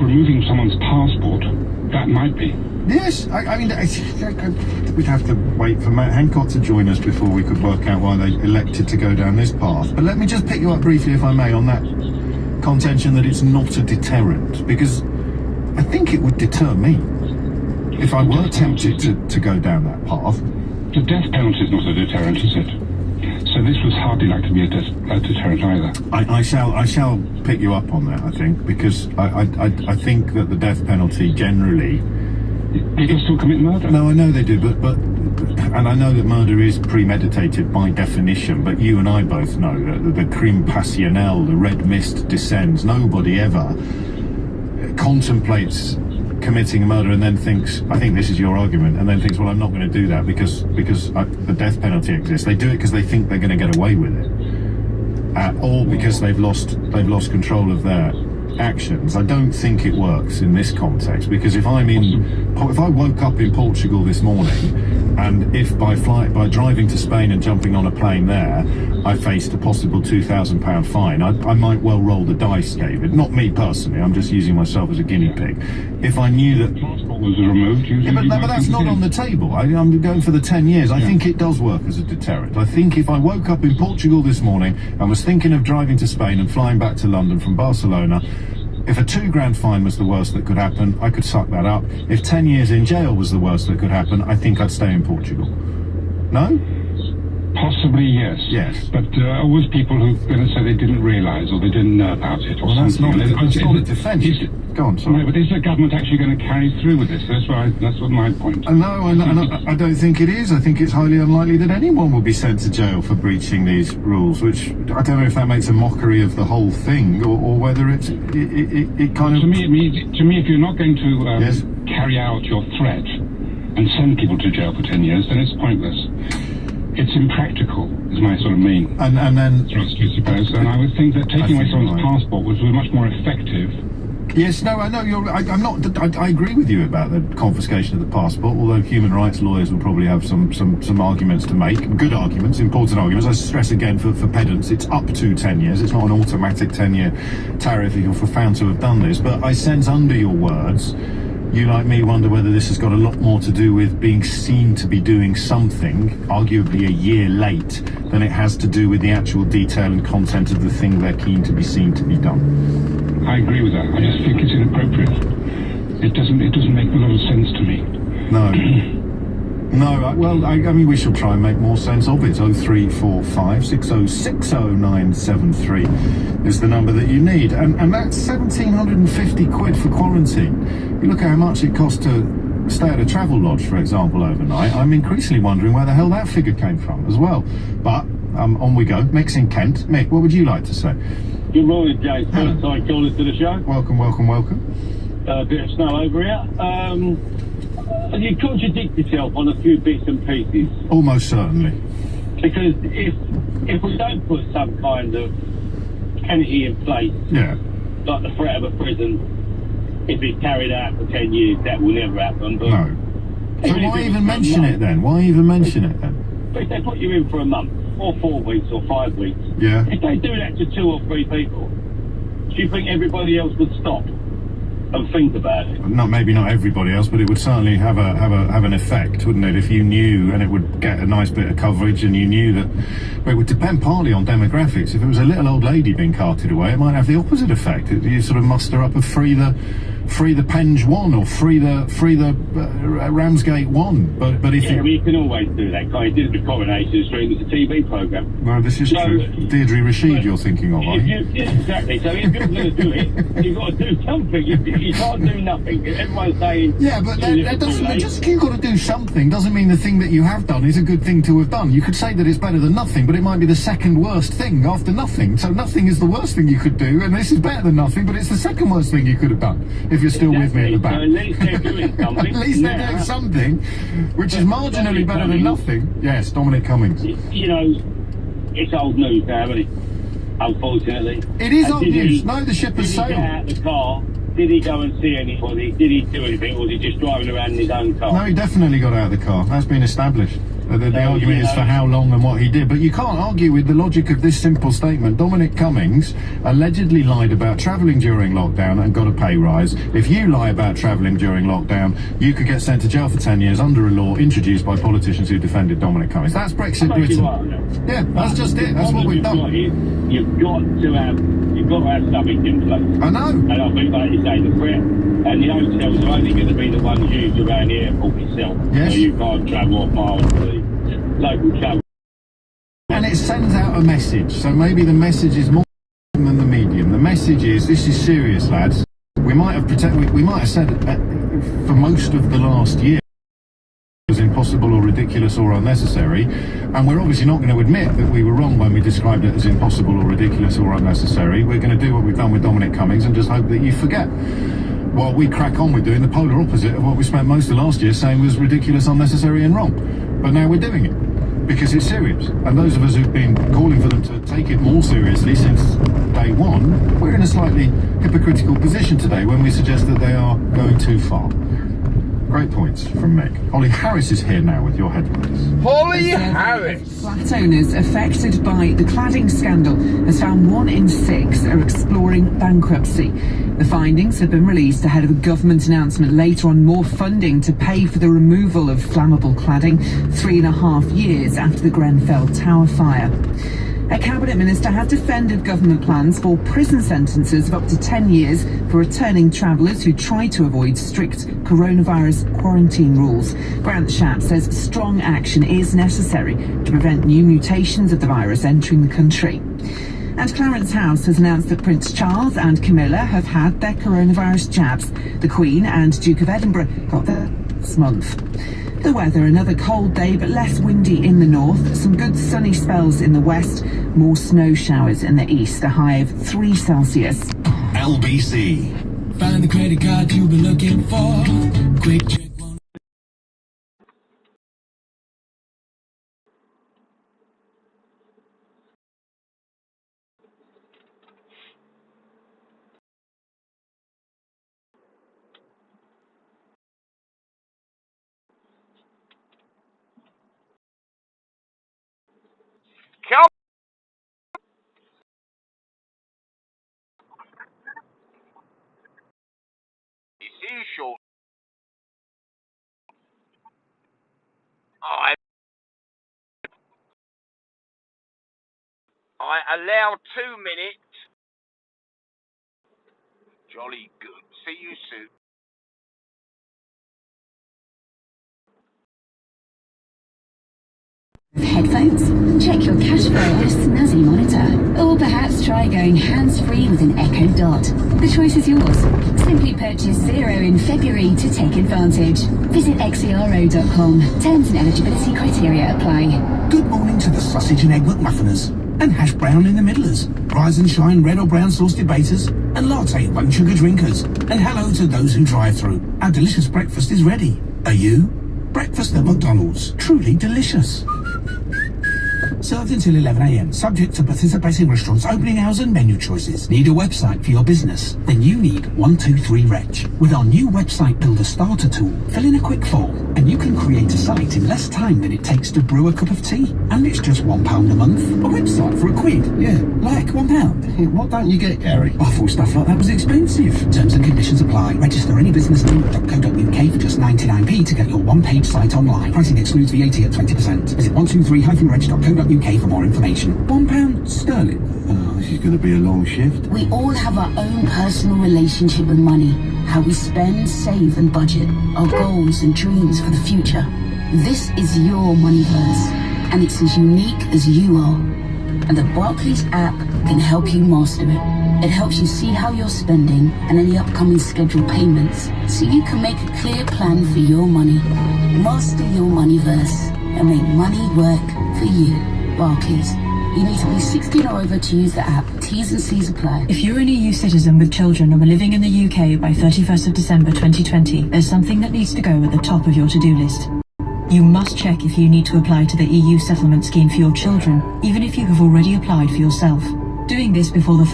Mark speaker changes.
Speaker 1: removing someone's passport, that might be.
Speaker 2: Yes, I mean, we'd have to wait for Matt Hancock to join us before we could work out why they elected to go down this path. But let me just pick you up briefly, if I may, on that contention that it's not a deterrent, because I think it would deter me if I were tempted to go down that path.
Speaker 1: The death penalty is not a deterrent, is it? So this was hardly like to be a deterrent either.
Speaker 2: I shall pick you up on that, I think, because I think that the death penalty generally...
Speaker 1: People still commit murder.
Speaker 2: No, I know they do, but and I know that murder is premeditated by definition, but you and I both know that the crime passionnel, the red mist descends. Nobody ever contemplates committing a murder and then thinks, I think this is your argument, and then thinks, well, I'm not going to do that because the death penalty exists. They do it because they think they're going to get away with it, or because they've lost control of their actions. I don't think it works in this context, because if I woke up in Portugal this morning, and if by driving to Spain and jumping on a plane there, I faced a possible £2,000 fine, I might well roll the dice, David. Not me personally, I'm just using myself as a guinea pig. If I knew that the passport was removed, but that's not on the table. I'm going for the 10 years. I think it does work as a deterrent. I think if I woke up in Portugal this morning and was thinking of driving to Spain and flying back to London from Barcelona, if a £2,000 fine was the worst that could happen, I could suck that up. If 10 years in jail was the worst that could happen, I think I'd stay in Portugal. No?
Speaker 1: Possibly, yes.
Speaker 2: Yes.
Speaker 1: But always people who are going to say they didn't realise or they didn't know about it or
Speaker 2: well,
Speaker 1: something.
Speaker 2: That's not a defence. Go on, sorry.
Speaker 1: No, but is the government actually going to carry through with this? That's what my point.
Speaker 2: No, I don't think it is. I think it's highly unlikely that anyone will be sent to jail for breaching these rules, which I don't know if that makes a mockery of the whole thing or whether it kind of...
Speaker 1: To me, if you're not going to
Speaker 2: yes?
Speaker 1: carry out your threat and send people to jail for 10 years, then it's pointless. It's impractical, is my sort of main
Speaker 2: and then
Speaker 1: thrust, I suppose. And I would think that taking away someone's passport was much more effective.
Speaker 2: Yes, no, I know you're. I'm not. I agree with you about the confiscation of the passport. Although human rights lawyers will probably have some arguments to make, good arguments, important arguments. I stress again for pedants, it's up to 10 years. It's not an automatic 10-year tariff if you're found to have done this. But I sense under your words, you like me wonder whether this has got a lot more to do with being seen to be doing something, arguably a year late, than it has to do with the actual detail and content of the thing they're keen to be seen to be done.
Speaker 1: I agree with that. I just think it's inappropriate. It doesn't make a lot of sense to me.
Speaker 2: No. No, well, I mean, we shall try and make more sense of it. 0345 6060973 is the number that you need. And that's 1,750 quid for quarantine. You look at how much it costs to stay at a travel lodge, for example, overnight. I'm increasingly wondering where the hell that figure came from as well. But on we go. Mick's in Kent. Mick, what would you like to say?
Speaker 3: Good morning, James. First time calling to the show.
Speaker 2: Welcome, welcome, welcome.
Speaker 3: A bit of snow over here. You contradict yourself on a few bits and pieces.
Speaker 2: Almost certainly.
Speaker 3: Because if we don't put some kind of penalty in place,
Speaker 2: yeah,
Speaker 3: like the threat of a prison, if it's carried out for 10 years, that will never happen. But
Speaker 2: no. So why even mention it then? Why even mention it then?
Speaker 3: But if they put you in for a month, or 4 weeks, or 5 weeks,
Speaker 2: yeah,
Speaker 3: if they do that to 2 or 3 people, do you think everybody else would stop and think about it?
Speaker 2: Maybe not everybody else, but it would certainly have an effect, wouldn't it? If you knew, and it would get a nice bit of coverage, and you knew that. Well, it would depend partly on demographics. If it was a little old lady being carted away, it might have the opposite effect. You sort of muster up a free the Penge one or free the Ramsgate one. But if
Speaker 3: you can always do that. Kind of did it with Coronation Street. It's a TV program.
Speaker 2: Well, this is true. Deirdre Rashid, you're thinking of, aren't you?
Speaker 3: Exactly. So if you're going to do it, you've got to do something. You can't do nothing. Everyone's saying.
Speaker 2: Yeah, but that doesn't. Just you've got to do something doesn't mean the thing that you have done is a good thing to have done. You could say that it's better than nothing, but it might be the second worst thing after nothing. So nothing is the worst thing you could do, and this is better than nothing, but it's the second worst thing you could have done. If you're still with me at the back.
Speaker 3: So at least they're doing something.
Speaker 2: At least they're doing something, which is marginally better than nothing. Yes, Dominic Cummings.
Speaker 3: You know, it's old news now, isn't it? Unfortunately.
Speaker 2: It is old news. No, the ship has sailed.
Speaker 3: Did he get out of the car? Did he go and see anybody? Did he do anything? Or was he just driving around in his own car?
Speaker 2: No, he definitely got out of the car. That's been established. The argument is for how long and what he did, but you can't argue with the logic of this simple statement. Dominic Cummings allegedly lied about travelling during lockdown and got a pay rise. If you lie about travelling during lockdown, you could get sent to jail for 10 years under a law introduced by politicians who defended Dominic Cummings. That's Brexit Britain. Yeah, that's just it. That's what we've done.
Speaker 3: You've got to have something in place.
Speaker 2: I know.
Speaker 3: And I think, like you say, the threat and the hotels are only going to be the ones used around the airport itself.
Speaker 2: Yes.
Speaker 3: So you can't travel off miles to the local travel.
Speaker 2: And it sends out a message. So maybe the message is more than the medium. The message is, this is serious, lads. We might have said for most of the last year it was impossible or ridiculous or unnecessary, and we're obviously not going to admit that we were wrong when we described it as impossible or ridiculous or unnecessary. We're going to do what we've done with Dominic Cummings and just hope that you forget, while we crack on with doing the polar opposite of what we spent most of last year saying was ridiculous, unnecessary and wrong. But now we're doing it because it's serious, and those of us who've been calling for them to take it more seriously since day one, we're in a slightly hypocritical position today when we suggest that they are going too far. Great points from Meg. Holly Harris is here now with your headlines.
Speaker 4: Holly Harris!
Speaker 5: Flat owners affected by the cladding scandal has found 1 in 6 are exploring bankruptcy. The findings have been released ahead of a government announcement later on more funding to pay for the removal of flammable cladding 3.5 years after the Grenfell Tower fire. A cabinet minister has defended government plans for prison sentences of up to 10 years for returning travellers who try to avoid strict coronavirus quarantine rules. Grant Shapps says strong action is necessary to prevent new mutations of the virus entering the country. And Clarence House has announced that Prince Charles and Camilla have had their coronavirus jabs. The Queen and Duke of Edinburgh got theirs this month. The weather, another cold day but less windy in the north, some good sunny spells in the west, more snow showers in the east, a high of 3 Celsius.
Speaker 6: LBC. Find the credit card you've been looking for. Quick check.
Speaker 4: I allow 2 minutes. Jolly good. See you soon.
Speaker 7: Headphones? Check your cash flow on a snazzy monitor. Or perhaps try going hands-free with an Echo Dot. The choice is yours. Simply purchase 0 in February to take advantage. Visit xero.com. Terms and eligibility criteria apply.
Speaker 8: Good morning to the sausage and egg McMuffiners, and hash brown in the middlers, rise and shine red or brown sauce debaters, and latte one sugar drinkers. And hello to those who drive through. Our delicious breakfast is ready. Are you? Breakfast at McDonald's. Truly delicious. Served until 11 a.m. Subject to participating restaurants' opening hours and menu choices. Need a website for your business? Then you need 123Wretch. With our new website builder starter tool, fill in a quick form and you can create a site in less time than it takes to brew a cup of tea. And it's just £1 a month. A website for £1? Yeah, like £1. What don't you get, Gary? I thought stuff like that was expensive. Terms and conditions apply. Register any business name at .co.uk for just 99p to get your one-page site online. Pricing excludes VAT at 20%. Visit 123-reg.co.uk for more information. £1 sterling.
Speaker 6: Oh, this is going to be a long shift.
Speaker 7: We all have our own personal relationship with money. How we spend, save and budget. Our goals and dreams for the future. This is your moneyverse. And it's as unique as you are. And the Barclays app can help you master it. It helps you see how you're spending and any upcoming scheduled payments, so you can make a clear plan for your money. Master your moneyverse and make money work for you. Barclays. You need to be 16 or over to use the app. T's and C's apply.
Speaker 9: If you're an EU citizen with children and were living in the UK by 31st of December 2020, there's something that needs to go at the top of your to-do list. You must check if you need to apply to the EU settlement scheme for your children, even if you have already applied for yourself. Doing this before the